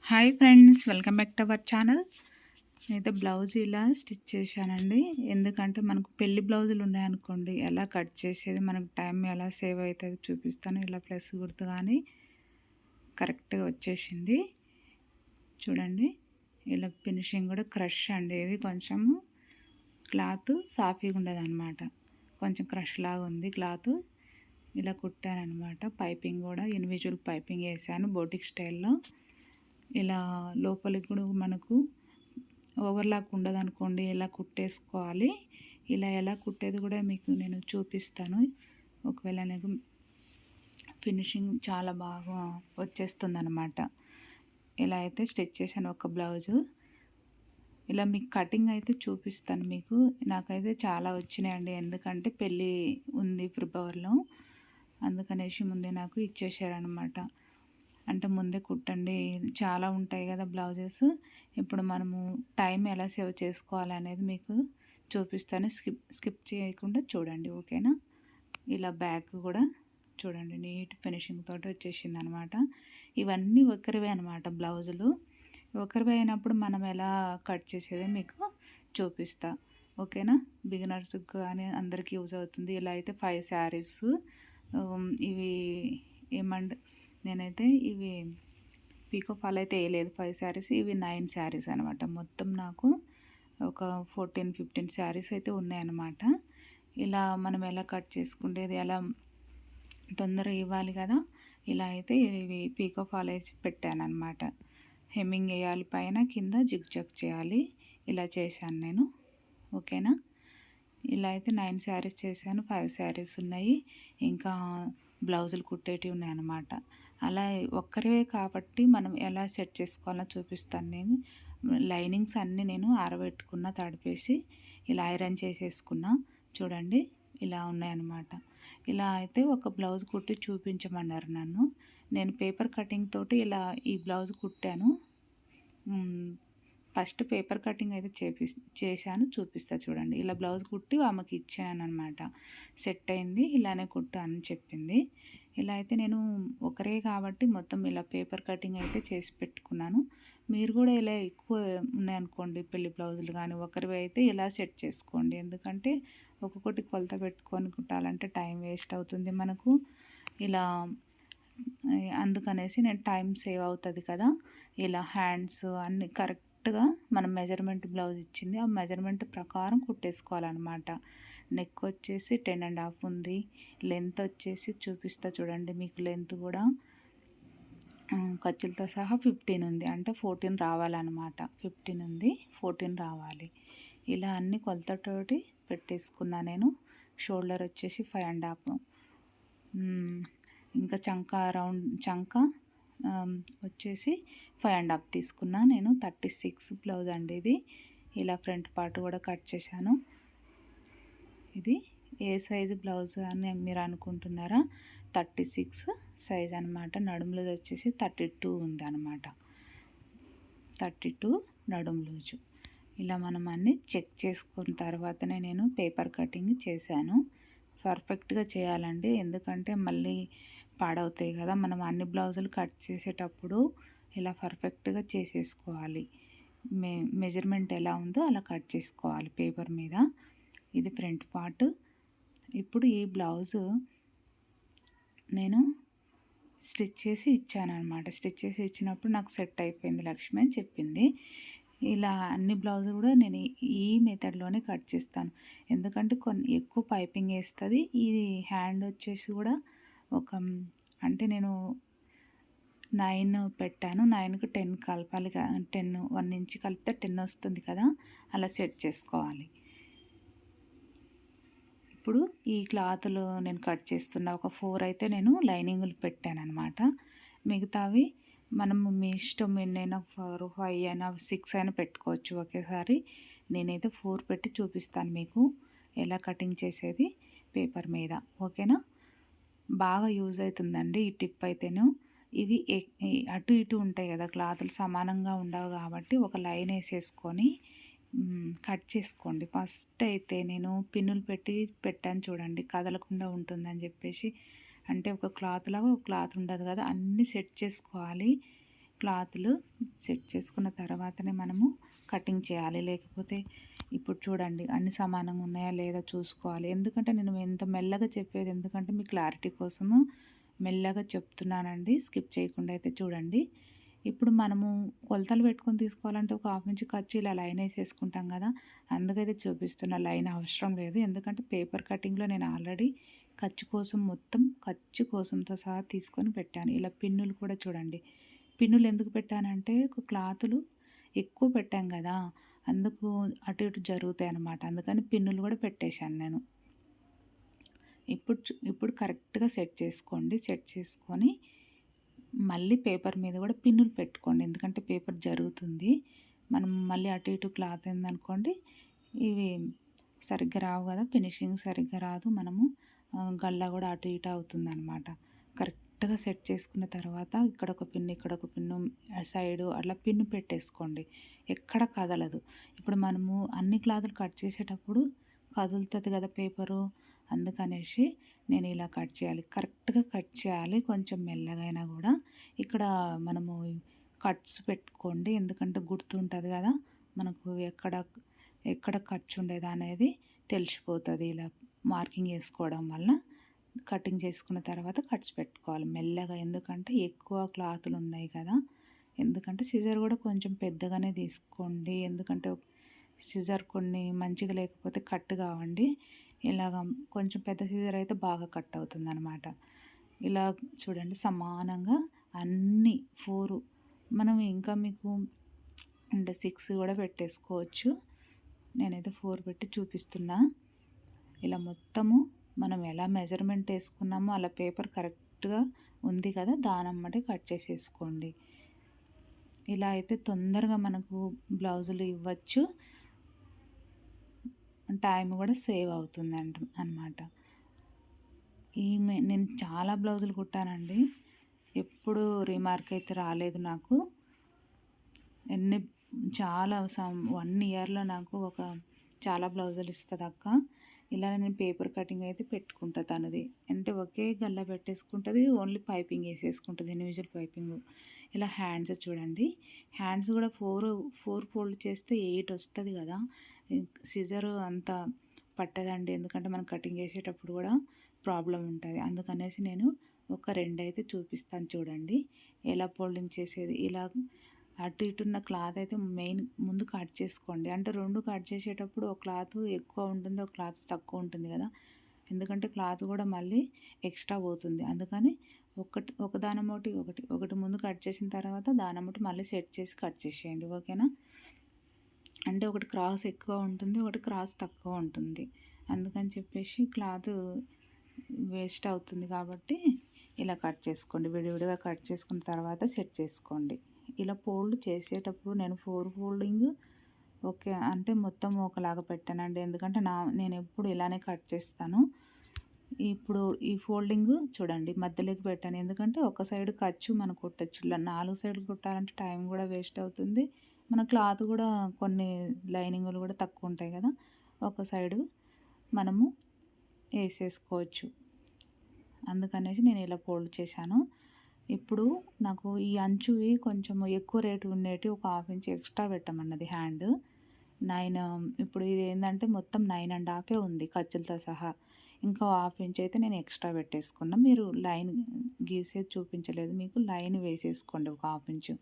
Hi friends, welcome back to our channel. నేనైతే blouse ఇలా stitch చేశానండి. ఎందుకంటే మనకు పెళ్లి బ్లౌజులు ఉన్నాయనుకోండి, ఎలా కట్ చేసేది, మనకు టైం ఎలా సేవ్ అవుతుంది చూపిస్తాను. ఇలా ప్లస్ గుర్తు కానీ కరెక్ట్గా వచ్చేసింది చూడండి. ఇలా ఫినిషింగ్ కూడా క్రష్ అండి. ఇది కొంచెము క్లాత్ సాఫీగా ఉండదు అనమాట, కొంచెం క్రష్ లాగా ఉంది క్లాత్. ఇలా కుట్టానమాట. పైపింగ్ కూడా ఇండివిజువల్ పైపింగ్ వేసాను బోటిక్ స్టైల్లో. ఇలా లోపలికి కూడా మనకు ఓవర్లాక్ ఉండదు అనుకోండి, ఇలా కుట్టేసుకోవాలి. ఇలా ఎలా కుట్టేది కూడా మీకు నేను చూపిస్తాను. ఒకవేళ నాకు ఫినిషింగ్ చాలా బాగా వచ్చేస్తుంది అనమాట. ఇలా అయితే స్టిచ్ చేశాను ఒక బ్లౌజు. ఇలా మీకు కటింగ్ అయితే చూపిస్తాను మీకు. నాకైతే చాలా వచ్చినాయండి, ఎందుకంటే పెళ్ళి ఉంది ఫిబ్రవరిలో, అందుకనేసి ముందే నాకు ఇచ్చేసారనమాట. అంటే ముందే కుట్టండి, చాలా ఉంటాయి కదా బ్లౌజెస్. ఇప్పుడు మనము టైం ఎలా సేవ్ చేసుకోవాలనేది మీకు చూపిస్తాను. స్కిప్ చేయకుండా చూడండి, ఓకేనా. ఇలా బ్యాక్ కూడా చూడండి, నీట్ ఫినిషింగ్ తోటి వచ్చేసింది అనమాట. ఇవన్నీ ఒకరివే అనమాట బ్లౌజులు. ఒకరివే అయినప్పుడు మనం ఎలా కట్ చేసేది మీకు చూపిస్తా, ఓకేనా. బిగినర్స్కి కానీ అందరికీ యూజ్ అవుతుంది. ఇలా అయితే 5 శారీస్. ఇవి ఏమంటే నేనైతే ఇవి పీకో ఫాల్ అయితే వేయలేదు. 5 శారీస్, ఇవి 9 శారీస్ అనమాట. మొత్తం నాకు ఒక 14-15 శారీస్ అయితే ఉన్నాయన్నమాట. ఇలా మనం ఎలా కట్ చేసుకుంటేది, ఎలా తొందరగా ఇవ్వాలి కదా, ఇలా అయితే ఇవి పీకో ఫాల్ వేసి పెట్టానమాట. హెమ్మింగ్ వేయాలి, పైన కింద జిగ్ జగ్ చేయాలి. ఇలా చేశాను నేను, ఓకేనా. ఇలా అయితే 9 శారీస్ చేశాను. 5 శారీస్ ఉన్నాయి, ఇంకా బ్లౌజులు కుట్టేటివి ఉన్నాయన్నమాట. అలా ఒక్కరివే కాబట్టి మనం ఎలా సెట్ చేసుకోవాలో చూపిస్తాను నేను. లైనింగ్స్ అన్నీ నేను ఆరబెట్టుకున్న, తడిపేసి ఇలా ఐరన్ చేసేసుకున్నా చూడండి. ఇలా ఉన్నాయన్నమాట. ఇలా అయితే ఒక బ్లౌజ్ కుట్టి చూపించమన్నారు నన్ను. నేను పేపర్ కటింగ్ తోటి ఇలా ఈ బ్లౌజ్ కుట్టాను. ఫస్ట్ పేపర్ కటింగ్ అయితే చేశాను, చూపిస్తా చూడండి. ఇలా బ్లౌజ్ కుట్టి ఆమెకి ఇచ్చాను అనమాట. సెట్ అయింది, ఇలానే కుట్టు అని చెప్పింది. ఇలా అయితే నేను ఒకరే కాబట్టి మొత్తం ఇలా పేపర్ కటింగ్ అయితే చేసి పెట్టుకున్నాను. మీరు కూడా ఇలా ఎక్కువ ఉన్నాయనుకోండి పెళ్లి బ్లౌజులు కానీ, ఒకరివి అయితే ఇలా సెట్ చేసుకోండి. ఎందుకంటే ఒక్కొక్కటి కొలత పెట్టుకొని కుట్టాలంటే టైం వేస్ట్ అవుతుంది మనకు. ఇలా అందుకనేసి నేను టైం సేవ్ అవుతుంది కదా. ఇలా హ్యాండ్స్ అన్నీ కరెక్ట్గా మనం మెజర్మెంట్ బ్లౌజ్ ఇచ్చింది, ఆ మెజర్మెంట్ ప్రకారం కుట్టేసుకోవాలన్నమాట. నెక్ వచ్చేసి 10.5 ఉంది. లెంత్ వచ్చేసి చూపిస్తా చూడండి మీకు. లెంత్ కూడా ఖర్చులతో సహా 15 ఉంది, అంటే 14 రావాలన్నమాట. 15 ఉంది, 14 రావాలి. ఇలా అన్ని కొలతతోటి పెట్టేసుకున్నా నేను. షోల్డర్ వచ్చేసి 5.5. ఇంకా చంక వచ్చేసి 5.5 తీసుకున్నా నేను. 36 బ్లౌజ్ అండి ఇది. ఇలా ఫ్రంట్ పార్ట్ కూడా కట్ చేశాను. ఇది ఏ సైజు బ్లౌజ్ అని మీరు అనుకుంటున్నారా, 36 సైజ్ అనమాట. నడుము లూజ్ వచ్చేసి 32 ఉందన్నమాట. 32 నడుము లూజు. ఇలా మనం అన్నీ చెక్ చేసుకున్న తర్వాతనే నేను పేపర్ కటింగ్ చేశాను. పర్ఫెక్ట్గా చేయాలండి, ఎందుకంటే మళ్ళీ పాడవుతాయి కదా. మనం అన్ని బ్లౌజులు కట్ చేసేటప్పుడు ఇలా పర్ఫెక్ట్గా చేసేసుకోవాలి. మెజర్మెంట్ ఎలా ఉందో అలా కట్ చేసుకోవాలి పేపర్ మీద. ఇది ఫ్రంట్ పార్ట్. ఇప్పుడు ఈ బ్లౌజు నేను స్టిచ్ చేసి ఇచ్చాను అనమాట. స్టిచ్ చేసి ఇచ్చినప్పుడు నాకు సెట్ అయిపోయింది, లక్ష్మి అని చెప్పింది. ఇలా అన్ని బ్లౌజులు కూడా నేను ఈ మెథడ్లోనే కట్ చేస్తాను, ఎందుకంటే కొన్ని ఎక్కువ పైపింగ్ వేస్తుంది. ఇది హ్యాండ్ వచ్చేసి కూడా ఒక, అంటే నేను 9 పెట్టాను, 9కి 10 కలపాలి. 10 1 ఇంచ్ కలిపితే 10 వస్తుంది కదా, అలా సెట్ చేసుకోవాలి. ఇప్పుడు ఈ క్లాత్లో నేను కట్ చేస్తున్న ఒక 4 అయితే నేను లైనింగ్లు పెట్టాను అనమాట. మిగతావి మనము మీ ఇష్టం, ఎన్నైనా 4, 5 అయినా 6 అయినా పెట్టుకోవచ్చు ఒకేసారి. నేనైతే 4 పెట్టి చూపిస్తాను మీకు ఎలా కటింగ్ చేసేది పేపర్ మీద, ఓకేనా. బాగా యూజ్ అవుతుందండి ఈ టిప్ అయితేను. ఇవి అటు ఇటు ఉంటాయి కదా, క్లాతులు సమానంగా ఉండవు కాబట్టి ఒక లైన్ వేసేసుకొని కట్ చేసుకోండి. ఫస్ట్ అయితే నేను పిన్నులు పెట్టాను చూడండి, కదలకుండా ఉంటుందని చెప్పేసి. అంటే ఒక క్లాత్ లాగా ఒక క్లాత్ ఉండదు కదా, అన్నీ సెట్ చేసుకోవాలి. క్లాతులు సెట్ చేసుకున్న తర్వాతనే మనము కటింగ్ చేయాలి. లేకపోతే ఇప్పుడు చూడండి అన్ని సమానంగా ఉన్నాయా లేదా చూసుకోవాలి. ఎందుకంటే నేను ఎంత మెల్లగా చెప్పేది ఎందుకంటే మీ క్లారిటీ కోసము మెల్లగా చెప్తున్నానండి. స్కిప్ చేయకుండా అయితే చూడండి. ఇప్పుడు మనము కొలతలు పెట్టుకొని తీసుకోవాలంటే ఒక హాఫ్ ఇంచ్ ఖర్చు ఇలా లైన్ వేసేసుకుంటాం కదా, అందుకైతే చూపిస్తున్న లైన్ అవసరం లేదు. ఎందుకంటే పేపర్ కటింగ్లో నేను ఆల్రెడీ ఖర్చు కోసం మొత్తం ఖర్చు కోసంతో సహా తీసుకొని పెట్టాను. ఇలా పిన్నులు కూడా చూడండి, పిన్నులు ఎందుకు పెట్టానంటే క్లాతులు ఎక్కువ పెట్టాం కదా, అందుకు అటు ఇటు జరుగుతాయి అన్నమాట. అందుకని పిన్నులు కూడా పెట్టేశాను నేను. ఇప్పుడు కరెక్ట్గా సెట్ చేసుకోండి. సెట్ చేసుకొని మళ్ళీ పేపర్ మీద కూడా పిన్నులు పెట్టుకోండి. ఎందుకంటే పేపర్ జరుగుతుంది. మనం మళ్ళీ అటు ఇటు క్లాత్ ఏందనుకోండి ఇవి సరిగ్గా రావు కదా, ఫినిషింగ్ సరిగ్గా రాదు. మనము గల్లా కూడా అటు ఇటు అవుతుందన్నమాట. కరెక్ట్గా సెట్ చేసుకున్న తర్వాత ఇక్కడ ఒక పిన్ను, ఇక్కడ ఒక పిన్ను, సైడు అట్లా పిన్ను పెట్టేసుకోండి. ఎక్కడ కదలదు. ఇప్పుడు మనము అన్ని క్లాతులు కట్ చేసేటప్పుడు కదులుతుంది కదా పేపరు, అందుకనేసి నేను ఇలా కట్ చేయాలి. కరెక్ట్గా కట్ చేయాలి. కొంచెం మెల్లగా అయినా కూడా ఇక్కడ మనము కట్స్ పెట్టుకోండి. ఎందుకంటే గుర్తుంటుంది కదా మనకు ఎక్కడ ఎక్కడ ఖర్చు ఉండేది అనేది తెలిసిపోతుంది. ఇలా మార్కింగ్ వేసుకోవడం వల్ల కటింగ్ చేసుకున్న తర్వాత కట్స్ పెట్టుకోవాలి మెల్లగా. ఎందుకంటే ఎక్కువ క్లాతులు ఉన్నాయి కదా, ఎందుకంటే సిజర్ కూడా కొంచెం పెద్దగానే తీసుకోండి. ఎందుకంటే సిజర్ కొన్ని మంచిగా లేకపోతే కట్ కావండి. ఇలాగ కొంచెం పెద్ద సిజర్ అయితే బాగా కట్ అవుతుంది అనమాట. ఇలా చూడండి సమానంగా అన్నీ 4, మనం ఇంకా మీకు అంటే 6 కూడా పెట్టేసుకోవచ్చు. నేనైతే 4 పెట్టి చూపిస్తున్నా. ఇలా మొత్తము మనం ఎలా మెజర్మెంట్ వేసుకున్నామో అలా పేపర్ కరెక్ట్గా ఉంది కదా, దానమ్మటే కట్ చేసేసుకోండి. ఇలా అయితే తొందరగా మనకు బ్లౌజులు ఇవ్వచ్చు, టైం కూడా సేవ్ అవుతుంది అన్నమాట. నేను చాలా బ్లౌజులు కుట్టానండి, ఎప్పుడు రిమార్క్ అయితే రాలేదు నాకు. చాలా 1 ఇయర్లో నాకు చాలా బ్లౌజులు ఇస్తుంది అక్క. ఇలా నేను పేపర్ కటింగ్ అయితే పెట్టుకుంటా తనది. అంటే ఒకే గల్లా పెట్టేసుకుంటుంది, ఓన్లీ పైపింగ్ వేసేసుకుంటుంది, ఇండివిజువల్ పైపింగ్. ఇలా హ్యాండ్స్ చూడండి, హ్యాండ్స్ కూడా 4 ఫోల్డ్ చేస్తే 8 వస్తుంది కదా. సిజర్ అంత పట్టదండి, ఎందుకంటే మనం కటింగ్ చేసేటప్పుడు కూడా ప్రాబ్లం ఉంటుంది. అందుకనేసి నేను ఒక 2 అయితే చూపిస్తాను చూడండి ఎలా ఫోల్డింగ్ చేసేది. ఇలా అటు ఇటున్న క్లాత్ అయితే మెయిన్ ముందు కట్ చేసుకోండి. అంటే 2 కట్ చేసేటప్పుడు ఒక క్లాత్ ఎక్కువ ఉంటుంది, ఒక క్లాత్ తక్కువ ఉంటుంది కదా, ఎందుకంటే క్లాత్ కూడా మళ్ళీ ఎక్స్ట్రా పోతుంది. అందుకని ఒక దానమోటి ఒకటి ముందు కట్ చేసిన తర్వాత దానమోటి మళ్ళీ సెట్ చేసి కట్ చేసేయండి, ఓకేనా. అంటే ఒకటి క్రాస్ ఎక్కువ ఉంటుంది, ఒకటి క్రాస్ తక్కువ ఉంటుంది, అందుకని చెప్పేసి క్లాత్ వేస్ట్ అవుతుంది. కాబట్టి ఇలా కట్ చేసుకోండి, విడివిడిగా కట్ చేసుకున్న తర్వాత సెట్ చేసుకోండి. ఇలా ఫోల్డ్ చేసేటప్పుడు నేను 4 ఫోల్డింగ్ ఓకే అంటే మొత్తం ఒకలాగా పెట్టానండి, ఎందుకంటే నేను ఎప్పుడు ఇలానే కట్ చేస్తాను. ఇప్పుడు ఈ ఫోల్డింగ్ చూడండి మధ్యలోకి పెట్టాను, ఎందుకంటే ఒక సైడ్ ఖర్చు మనం కుట్టచ్చు. 4 సైడ్లు కుట్టాలంటే టైం కూడా వేస్ట్ అవుతుంది. మన క్లాత్ కూడా కొన్ని లైనింగ్లు కూడా తక్కువ ఉంటాయి కదా, ఒక సైడు మనము వేసేసుకోవచ్చు. అందుకనేసి నేను ఇలా ఫోల్డ్ చేశాను. ఇప్పుడు నాకు ఈ అంచువి కొంచెం ఎక్కువ రేటు ఉండేటి ఒక 1/2 ఇంచ్ ఎక్స్ట్రా పెట్టమన్నది హ్యాండ్ 9. ఇప్పుడు ఇది ఏంటంటే మొత్తం 9.5 ఉంది ఖర్చులతో సహా. ఇంకా 1/2 ఇంచ్ అయితే నేను ఎక్స్ట్రా పెట్టేసుకున్నా. మీరు లైన్ గీసేది చూపించలేదు మీకు, లైన్ వేసేసుకోండి ఒక 1/2 ఇంచు.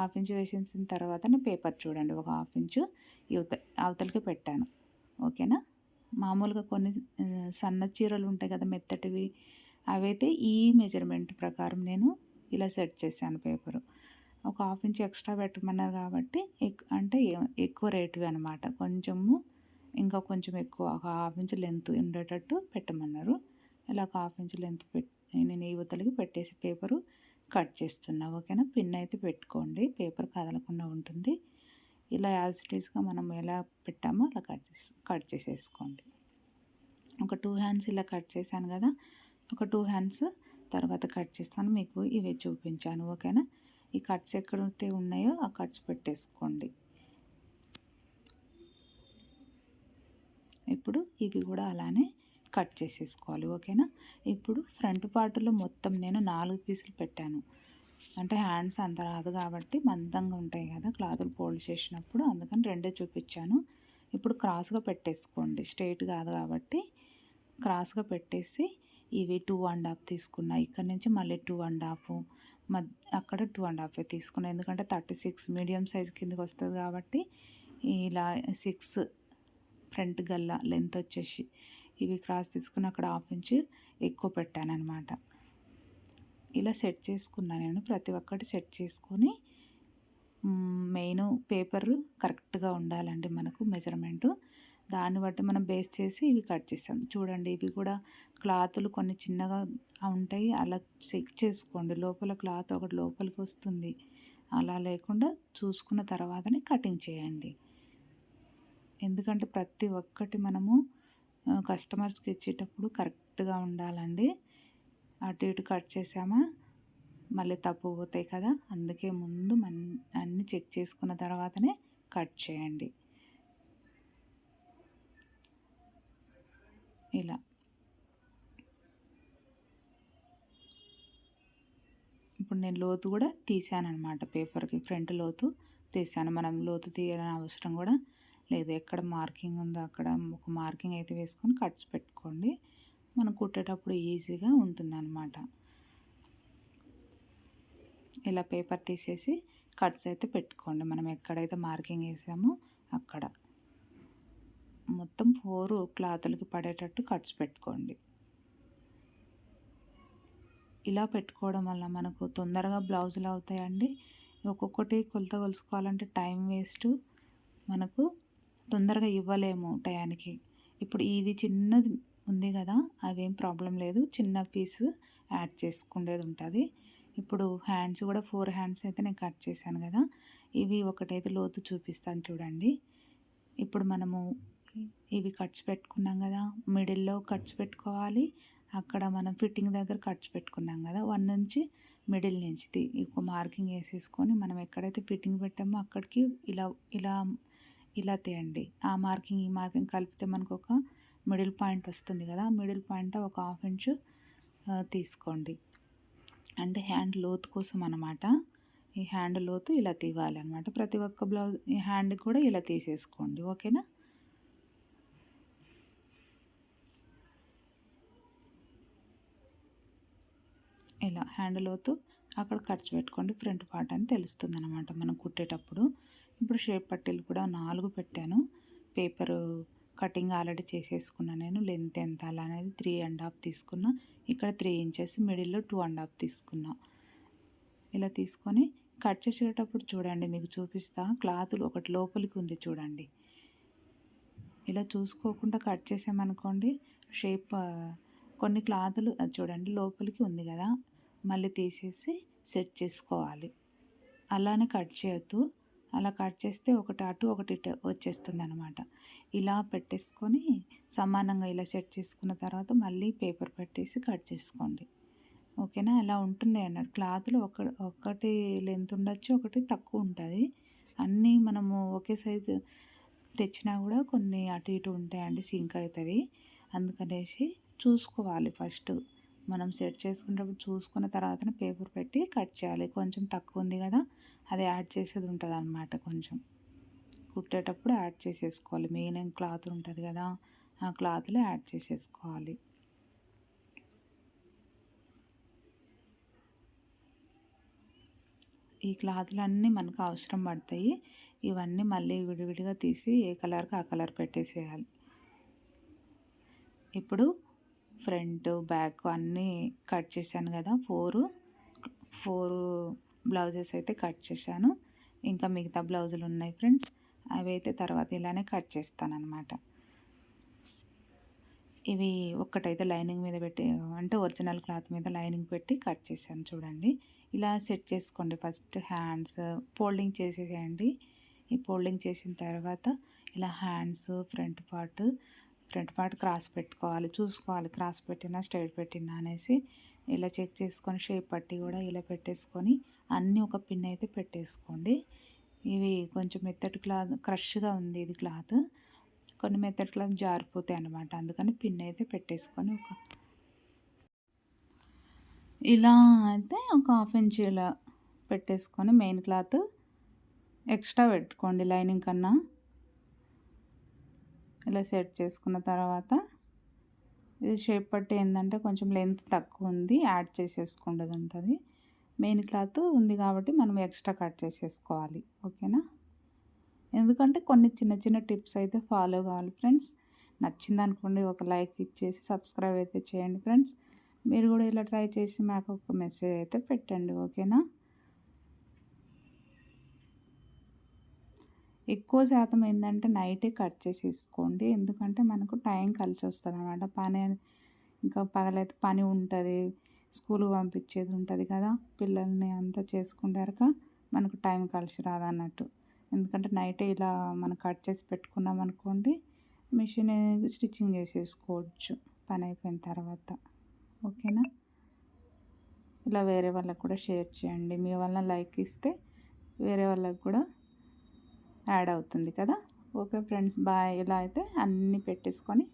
1/2 ఇంచ్ వేసేసిన తర్వాత నేను పేపర్ చూడండి ఒక 1/2 ఇంచు అవతలకి పెట్టాను, ఓకేనా. మామూలుగా కొన్ని సన్న చీరలు ఉంటాయి కదా మెత్తటివి, అవైతే ఈ మెజర్మెంట్ ప్రకారం నేను ఇలా సెట్ చేశాను పేపరు. ఒక 1/2 ఇంచ్ ఎక్స్ట్రా పెట్టమన్నారు కాబట్టి అంటే ఎక్కువ రేటువి అనమాట. కొంచెము ఇంకా కొంచెం ఎక్కువ ఒక 1/2 ఇంచ్ లెంత్ ఉండేటట్టు పెట్టమన్నారు. ఇలా ఒక 1/2 ఇంచ్ లెంత్ నేను యువతలకి పెట్టేసి పేపరు కట్ చేస్తున్నా, ఓకేనా. పిన్ అయితే పెట్టుకోండి, పేపర్ కదలకుండా ఉంటుంది. ఇలా యాజ్ ఇట్ ఈస్గా మనం ఎలా పెట్టామో అలా కట్ చేసేసుకోండి. ఒక 2 హ్యాండ్స్ ఇలా కట్ చేశాను కదా, ఒక 2 హ్యాండ్స్ తర్వాత కట్ చేస్తాను. మీకు ఇవే చూపించాను, ఓకేనా. ఈ కట్స్ ఎక్కడైతే ఉన్నాయో ఆ కట్స్ పెట్టేసుకోండి. ఇప్పుడు ఇవి కూడా అలానే కట్ చేసేసుకోవాలి, ఓకేనా. ఇప్పుడు ఫ్రంట్ పార్ట్లో మొత్తం నేను 4 పీసులు పెట్టాను. అంటే హ్యాండ్స్ అంత రాదు కాబట్టి మందంగా ఉంటాయి కదా క్లాతులు ఫోల్డ్ చేసినప్పుడు, అందుకని రెండే చూపించాను. ఇప్పుడు క్రాస్గా పెట్టేసుకోండి, స్ట్రైట్ కాదు కాబట్టి క్రాస్గా పెట్టేసి ఇవి 2.5 తీసుకున్నా, ఇక్కడ నుంచి మళ్ళీ 2.5 అక్కడ 2.5 తీసుకున్నా, ఎందుకంటే 36 మీడియం సైజ్ కిందకి వస్తుంది కాబట్టి ఇలా 6 ఫ్రంట్ గల్ల లెంత్ వచ్చేసి ఇవి క్రాస్ తీసుకుని అక్కడ 1/2 ఇంచ్ ఎక్కువ పెట్టాను అనమాట. ఇలా సెట్ చేసుకున్నాను నేను, ప్రతి ఒక్కటి సెట్ చేసుకొని మెయిన్ పేపర్ కరెక్ట్గా ఉండాలండి మనకు మెజర్మెంటు, దాన్ని బట్టి మనం బేస్ చేసి ఇవి కట్ చేసాం. చూడండి ఇవి కూడా క్లాతులు కొన్ని చిన్నగా ఉంటాయి, అలా చెక్ చేసుకోండి. లోపల క్లాత్ ఒకటి లోపలికి వస్తుంది, అలా లేకుండా చూసుకున్న తర్వాతనే కటింగ్ చేయండి. ఎందుకంటే ప్రతి ఒక్కటి మనము కస్టమర్స్కి ఇచ్చేటప్పుడు కరెక్ట్గా ఉండాలండి. అటు ఇటు కట్ చేసామా మళ్ళీ తప్పు పోతాయి కదా, అందుకే ముందు అన్నీ చెక్ చేసుకున్న తర్వాతనే కట్ చేయండి. ఇలా ఇప్పుడు నేను లోతు కూడా తీసాను అనమాట, పేపర్కి ఫ్రంట్ లోతు తీసాను. మనం లోతు తీయాలని అవసరం కూడా లేదు, ఎక్కడ మార్కింగ్ ఉందో అక్కడ ఒక మార్కింగ్ అయితే వేసుకొని కట్స్ పెట్టుకోండి, మనం కుట్టేటప్పుడు ఈజీగా ఉంటుందన్నమాట. ఇలా పేపర్ తీసేసి కట్స్ అయితే పెట్టుకోండి, మనం ఎక్కడైతే మార్కింగ్ వేసామో అక్కడ మొత్తం 4 క్లాతులకి పడేటట్టు కట్స్ పెట్టుకోండి. ఇలా పెట్టుకోవడం వల్ల మనకు తొందరగా బ్లౌజులు అవుతాయండి. ఒక్కొక్కటి కొలత కొలుసుకోవాలంటే టైం వేస్ట్, మనకు తొందరగా ఇవ్వలేము టయానికి. ఇప్పుడు ఇది చిన్నది ఉంది కదా, అవేం ప్రాబ్లం లేదు, చిన్న పీస్ యాడ్ చేసుకునేది ఉంటుంది. ఇప్పుడు హ్యాండ్స్ కూడా 4 హ్యాండ్స్ అయితే నేను కట్ చేశాను కదా, ఇవి ఒకటైతే లోతు చూపిస్తాను చూడండి. ఇప్పుడు మనము ఇవి కట్స్ పెట్టుకున్నాం కదా, మిడిల్లో కట్స్ పెట్టుకోవాలి, అక్కడ మనం ఫిట్టింగ్ దగ్గర కట్స్ పెట్టుకున్నాం కదా, 1 నుంచి మిడిల్ నుంచి ఒక మార్కింగ్ వేసేసుకొని మనం ఎక్కడైతే ఫిట్టింగ్ పెట్టామో అక్కడికి ఇలా ఇలా ఇలా తీయండి. ఆ మార్కింగ్ ఈ మార్కింగ్ కలిపితే మనకు ఒక మిడిల్ పాయింట్ వస్తుంది కదా, మిడిల్ పాయింట్ ఒక 1/2 ఇంచు తీసుకోండి, అంటే హ్యాండ్ లోతు కోసం అన్నమాట. ఈ హ్యాండ్ లోతు ఇలా తీయాలన్నమాట. ప్రతి ఒక్క బ్లౌజ్ ఈ హ్యాండ్ కూడా ఇలా తీసేసుకోండి, ఓకేనా. ఇలా హ్యాండ్ లోతు అక్కడ ఖర్చు పెట్టుకోండి, ఫ్రంట్ పార్ట్ అని తెలుస్తుంది అనమాట మనం కుట్టేటప్పుడు. ఇప్పుడు షేప్ పట్టీలు కూడా 4 పెట్టాను, పేపరు కటింగ్ ఆల్రెడీ చేసేసుకున్నాను నేను. లెంత్ ఎంత అలా అనేది 3.5 తీసుకున్నా, ఇక్కడ 3 ఇంచెస్, మిడిల్లో 2.5 తీసుకున్నా. ఇలా తీసుకొని కట్ చేసేటప్పుడు చూడండి, మీకు చూపిస్తా, క్లాతులు ఒకటి లోపలికి ఉంది చూడండి. ఇలా చూసుకోకుండా కట్ చేసామనుకోండి షేప్ కొన్ని క్లాతులు చూడండి లోపలికి ఉంది కదా, మళ్ళీ తీసేసి సెట్ చేసుకోవాలి. అలానే కట్ చేయొద్దు, అలా కట్ చేస్తే ఒకటి అటు ఒకటి ఇటు వచ్చేస్తుంది అనమాట. ఇలా పెట్టేసుకొని సమానంగా ఇలా సెట్ చేసుకున్న తర్వాత మళ్ళీ పేపర్ పెట్టేసి కట్ చేసుకోండి, ఓకేనా. ఇలా ఉంటున్నాయి అన్నట్టు క్లాతులు, ఒకటి లెంత్ ఉండొచ్చు, ఒకటి తక్కువ ఉంటుంది. అన్నీ మనము ఒకే సైజు తెచ్చినా కూడా కొన్ని అటు ఇటు ఉంటాయండి, సింక్ అవుతుంది. అందుకనేసి చూసుకోవాలి, ఫస్ట్ మనం సెట్ చేసుకునేటప్పుడు చూసుకున్న తర్వాతనే పేపర్ పెట్టి కట్ చేయాలి. కొంచెం తక్కువ ఉంది కదా, అది యాడ్ చేసేది ఉంటుంది అన్నమాట, కొంచెం కుట్టేటప్పుడు యాడ్ చేసేసుకోవాలి. మెయిన్ క్లాత్ ఉంటుంది కదా, ఆ క్లాత్లో యాడ్ చేసేసుకోవాలి. ఈ క్లాతులు అన్నీ మనకు అవసరం పడతాయి, ఇవన్నీ మళ్ళీ విడివిడిగా తీసి ఏ కలర్కి ఆ కలర్ పెట్టేసేయాలి. ఇప్పుడు ఫ్రంట్ బ్యాక్ అన్నీ కట్ చేశాను కదా, 4 బ్లౌజెస్ అయితే కట్ చేశాను. ఇంకా మిగతా బ్లౌజులు ఉన్నాయి ఫ్రెండ్స్, అవి అయితే తర్వాత ఇలానే కట్ చేస్తాను అనమాట. ఇవి ఒక్కటైతే లైనింగ్ మీద పెట్టి, అంటే ఒరిజినల్ క్లాత్ మీద లైనింగ్ పెట్టి కట్ చేశాను చూడండి. ఇలా సెట్ చేసుకోండి. ఫస్ట్ హ్యాండ్స్ ఫోల్డింగ్ చేసేసేయండి. ఈ ఫోల్డింగ్ చేసిన తర్వాత ఇలా హ్యాండ్స్ ఫ్రంట్ పార్ట్ క్రాస్ పెట్టుకోవాలి, చూసుకోవాలి క్రాస్ పెట్టినా స్ట్రైట్ పెట్టినా అనేసి. ఇలా చెక్ చేసుకొని షేప్ పట్టి కూడా ఇలా పెట్టేసుకొని అన్నీ ఒక పిన్ అయితే పెట్టేసుకోండి. ఇవి కొంచెం మెత్తటి క్లాత్, క్రష్గా ఉంది ఇది క్లాత్, కొన్ని మెత్తటి క్లాత్ జారిపోతాయి అన్నమాట, అందుకని పిన్ అయితే పెట్టేసుకొని ఇలా అయితే ఒక 1/2 ఇంచ్ ఇలా పెట్టేసుకొని మెయిన్ క్లాత్ ఎక్స్ట్రా పెట్టుకోండి లైనింగ్ కన్నా. ఇలా సెట్ చేసుకున్న తర్వాత ఇది షేప్ పట్టి ఏంటంటే కొంచెం లెంత్ తక్కువ ఉంది, యాడ్ చేసేసుకుంటుంది ఉంటుంది. మెయిన్ క్లాత్ ఉంది కాబట్టి మనం ఎక్స్ట్రా కట్ చేసేసుకోవాలి. ఓకేనా? ఎందుకంటే కొన్ని చిన్న చిన్న టిప్స్ అయితే ఫాలో కావాలి ఫ్రెండ్స్. నచ్చింది అనుకోండి ఒక లైక్ ఇచ్చేసి సబ్స్క్రైబ్ అయితే చేయండి ఫ్రెండ్స్. మీరు కూడా ఇలా ట్రై చేసి నాకు ఒక మెసేజ్ అయితే పెట్టండి. ఓకేనా? ఎక్కువ శాతం ఏంటంటే నైటే కట్ చేసేసుకోండి, ఎందుకంటే మనకు టైం కలిసి వస్తుంది అన్నమాట. పని ఇంకా పగలైతే పని ఉంటుంది, స్కూల్కి పంపించేది ఉంటుంది కదా, పిల్లల్ని అంతా చేసుకుంటారుక మనకు టైం కలిసి రాదన్నట్టు. ఎందుకంటే నైటే ఇలా మనం కట్ చేసి పెట్టుకున్నాం అనుకోండి, మిషన్ స్టిచ్చింగ్ చేసేసుకోవచ్చు పని అయిపోయిన తర్వాత. ఓకేనా? ఇలా వేరే వాళ్ళకు కూడా షేర్ చేయండి. మీ వల్ల లైక్ ఇస్తే వేరే వాళ్ళకు కూడా యాడ్ అవుతుంది కదా. Okay friends, bye. ఇలా అయితే అన్నీ పెట్టేసుకొని